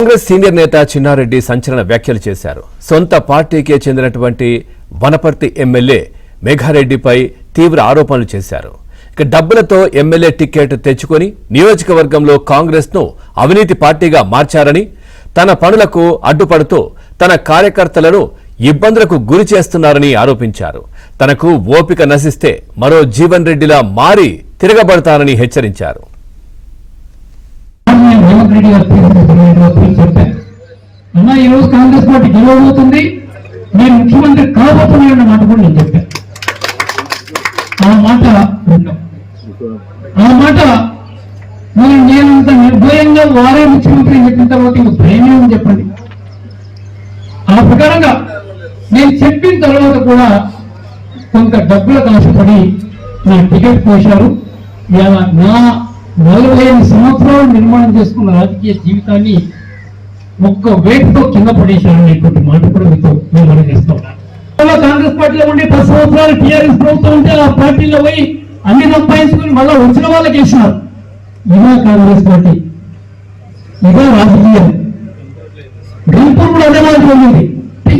Congress senior నేత చిన్నారెడ్డి సంచలన వ్యాఖ్యలు చేశారు. సొంత పార్టీకే చెందినటువంటి వనపర్తి ఎమ్మెల్యే మేఘారెడ్డిపై తీవ్ర ఆరోపణలు చేశారు. ఇక డబ్బులతో ఎమ్మెల్యే టికెట్ తెచ్చుకొని నియోజకవర్గంలో కాంగ్రెస్ ను అవినీతి పార్టీగా మార్చారని, తన పనులకు అడ్డుపడుతూ తన కార్యకర్తలను ఇబ్బందులకు గురి చేస్తున్నారని ఆరోపించారు. తనకు ఓపిక నశిస్తే మరో జీవన్ రెడ్డిలా మారి తిరగబడతారని హెచ్చరించారు. అన్నా ఈరోజు కాంగ్రెస్ పార్టీ గెలవబోతుంది, నేను ముఖ్యమంత్రి కాబోతున్నానన్న మాట కూడా నేను చెప్పాను. ఆ మాట నేనంత నిర్భయంగా వారే ముఖ్యమంత్రి అని చెప్పిన తర్వాత ఇంక భయమేమని చెప్పండి. ఆ ప్రకారంగా నేను చెప్పిన తర్వాత కూడా కొంత డబ్బులకు ఆశపడి నా టికెట్ పోశారు. నా 45 సంవత్సరాలు నిర్మాణం చేసుకున్న రాజకీయ జీవితాన్ని ఒక్క వేటుతో కింద పడేశారనేటువంటి మాట కూడా మీతో మేము మనం చేస్తూ ఉన్నాం. కాంగ్రెస్ పార్టీలో ఉండి 10 సంవత్సరాలు టీఆర్ఎస్ ప్రభుత్వం ఉంటే ఆ పార్టీలో పోయి అన్ని సంపాదించుకుని మళ్ళా వచ్చిన వాళ్ళకి వేసినారు. ఇదే కాంగ్రెస్ పార్టీ, ఇదే రాజకీయం. గంపూర్ కూడా అదే మాట ఉంది.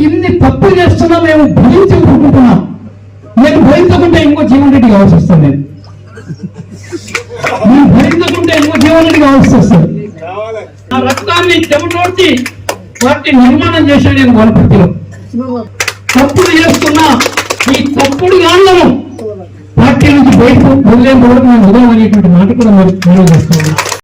ఇన్ని తప్పులు చేస్తున్నా మేము భరించి ఊరుకుంటున్నాం. నేను భరించకుంటే ఇంకో జీవన్ రెడ్డి కావాల్సి వస్తాను. నేను భరించకుంటే ఇంకో జీవన్ రెడ్డి కావాల్సి వస్తుంది. ఆ రక్తాన్ని చెమటోడ్చి పార్టీ నిర్మాణం చేశాను నేను వనపర్తిలో. తప్పుడు చేస్తున్నా ఈ తప్పుడు గాండ్లను పార్టీ నుంచి బయటకు వదిలేంత వరకు మేము వదలమనేటువంటి మాట కూడా మనం చేస్తున్నాం.